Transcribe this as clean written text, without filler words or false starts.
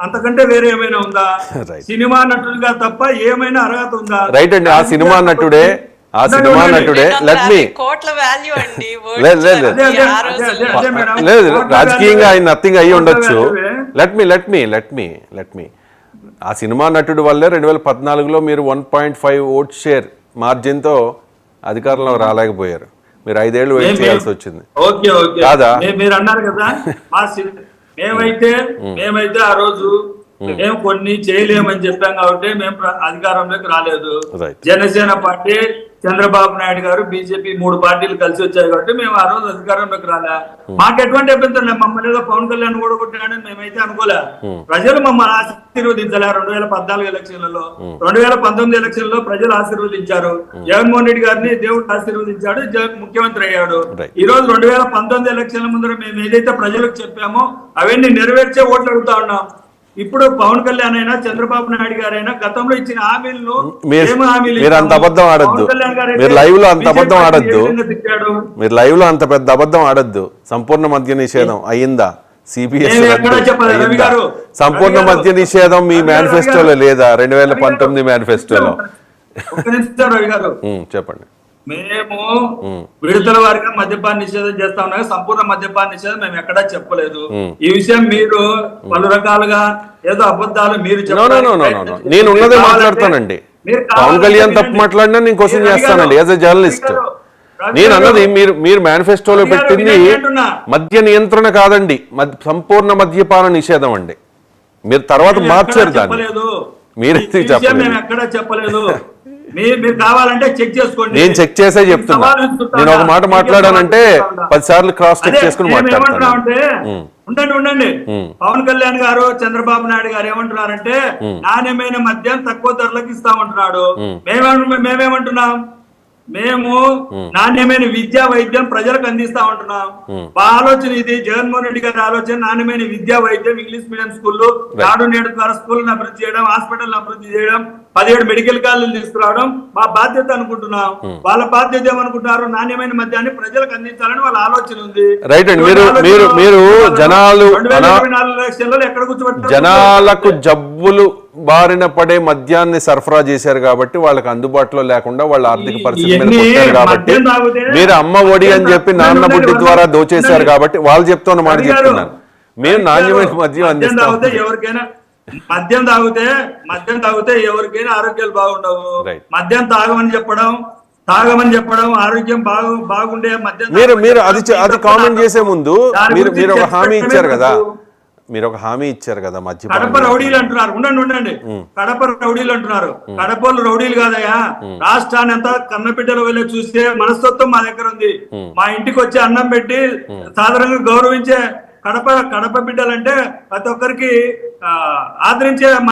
అంతకంటే వేరే ఏమైనా ఉందా? సినిమా నటుడిగా తప్ప ఏమైనా అర్హత ఉందా? రైట్ అండి, ఆ సినిమా నటుడే లెట్ మీ లేదు రాజకీయంగా ఆయన నథింగ్ అయ్యి ఉండొచ్చు. లెట్ మీ ఆ సినిమా నటుడు వల్లే 2014లో మీరు 1.5 ఓట్ షేర్ మార్జిన్తో అధికారంలో రాలేకపోయారు. మీరు 5 ఏళ్ళు వెయిట్ చేయాల్సి వచ్చింది కాదా? మీరు అన్నారు కదా మేమైతే ఆ రోజు మేము కొన్ని చేయలేమని చెప్పాం కాబట్టి మేము అధికారంలోకి రాలేదు. జనసేన పార్టీ, చంద్రబాబు నాయుడు గారు, బీజేపీ 3 పార్టీలు కలిసి వచ్చాయి కాబట్టి మేము ఆ రోజు అధికారంలోకి రాలే. మాకు ఎటువంటి అభ్యంతరం లేదు. మమ్మల్ని ఏదో పవన్ కళ్యాణ్ కూడా కొట్టాడని మేమైతే అనుకోలే. ప్రజలు మమ్మల్ని ఆశీర్వదించలే. 2014 ఎలక్షన్లలో, 2019 ఎలక్షన్లో ప్రజలు ఆశీర్వదించారు. జగన్మోహన్ రెడ్డి గారిని దేవుడు ఆశీర్వదించాడు, ముఖ్యమంత్రి అయ్యాడు. ఈ రోజు 2019 ఎలక్షన్ల ముందర మేము ఏదైతే ప్రజలకు చెప్పామో అవన్నీ నెరవేర్చే ఓట్లు అడుగుతా ఉన్నాం. ఇప్పుడు పవన్ కళ్యాణ్ అయినా, చంద్రబాబు నాయుడు గారైనా గతంలో ఇచ్చిన హామీలను మీరు అంత అబద్ధం ఆడద్దు. మీరు లైవ్ లో అంత అబద్ధం ఆడద్దు. మీరు లైవ్ లో అంత పెద్ద అబద్ధం ఆడద్దు. సంపూర్ణ మద్య నిషేధం అయ్యిందా? సిపిఎస్ సంపూర్ణ మద్య నిషేధం మీ మేనిఫెస్టోలో లేదా? 2019 మేనిఫెస్టోలో చెప్పండి. మేము విడుదల వారిగా మద్యపాన నిషేధం చేస్తా ఉన్నాం. సంపూర్ణ మద్యపాన నిషేధం మేము ఎక్కడా చెప్పలేదు. ఈ విషయం మీరు పలు రకాలుగా ఏదో అబద్ధాలు మీరు నేను ఉన్నదే మాట్లాడతానండి. పవన్ కళ్యాణ్ తప్పు మాట్లాడినా నేను క్వశ్చన్ చేస్తానండి యాజ్ ఎ జర్నలిస్ట్. నేను అన్నది మీరు మేనిఫెస్టోలో పెట్టింది మద్య నియంత్రణ కాదండి, సంపూర్ణ మద్యపాన నిషేధం అండి. మీరు తర్వాత మార్చారు దాన్ని. మీరు చెప్పలేదు. మీరు కావాలంటే చెక్ చేసుకోండి. నేను చెక్ చేసే చెప్తున్నా. నేను ఒక మాట మాట్లాడానంటే 10 సార్లు క్రాస్ చెక్ చేసుకుని మాట్లాడతాను. ఉండండి. పవన్ కళ్యాణ్ గారు, చంద్రబాబు నాయుడు గారు ఏమంటున్నారంటే నాణ్యమైన మద్యం తక్కువ ధరలకు ఇస్తామంటున్నాడు. మేమేమంటున్నాం? మేము నాణ్యమైన విద్యా వైద్యం ప్రజలకు అందిస్తా ఉంటున్నాం. ఆలోచన ఇది. జగన్మోహన్ రెడ్డి గారి ఆలోచన నాణ్యమైన విద్యా వైద్యం, ఇంగ్లీష్ మీడియం స్కూళ్ళు, నాడు నేడు ద్వారా స్కూళ్ళను అభివృద్ధి చేయడం, హాస్పిటల్ అభివృద్ధి చేయడం, 17 మెడికల్ కాలేజీలు తీసుకురావడం మా బాధ్యత అనుకుంటున్నాం. వాళ్ళ బాధ్యత ఏమనుకుంటున్నారు? నాణ్యమైన మద్యాన్ని ప్రజలకు అందించాలని వాళ్ళ ఆలోచన ఉంది. రైట్ అండి. మీరు జనాలకు జబ్బులు బారిన పడే మద్యాన్ని సరఫరా చేశారు కాబట్టి వాళ్ళకి అందుబాటులో లేకుండా వాళ్ళ ఆర్థిక పరిస్థితి మీద కొట్టారు కాబట్టి, మీరు అమ్మ ఒడి అని చెప్పి నాన్న బుడ్డి ద్వారా దోచేశారు కాబట్టి వాళ్ళు చెప్తున్న మాట చెప్తున్నారు. మేము నాణ్యమైన మద్యం అందిస్తాం. మద్యం తాగితే ఎవరికైనా ఆరోగ్యాలు బాగుండవు. మద్యం తాగమని చెప్పడం ఆరోగ్యం బాగుండే మద్యం. మీరు అది కామెంట్ చేసే ముందు మీరు ఒక హామీ ఇచ్చారు కదా. మద్యపానం కడప రౌడీలు అంటున్నారు. ఉండండి. కడప రౌడీలు అంటున్నారు. కడపలు రౌడీలు కాదయా. రాష్ట్రాన్ని అంతా కన్నబిడ్డలు వెళ్ళి చూస్తే మనస్తత్వం మా దగ్గర ఉంది. మా ఇంటికి వచ్చి అన్నం పెట్టి సాధారణంగా గౌరవించే కడప బిడ్డలంటే ప్రతి ఒక్కరికి ఆదరించే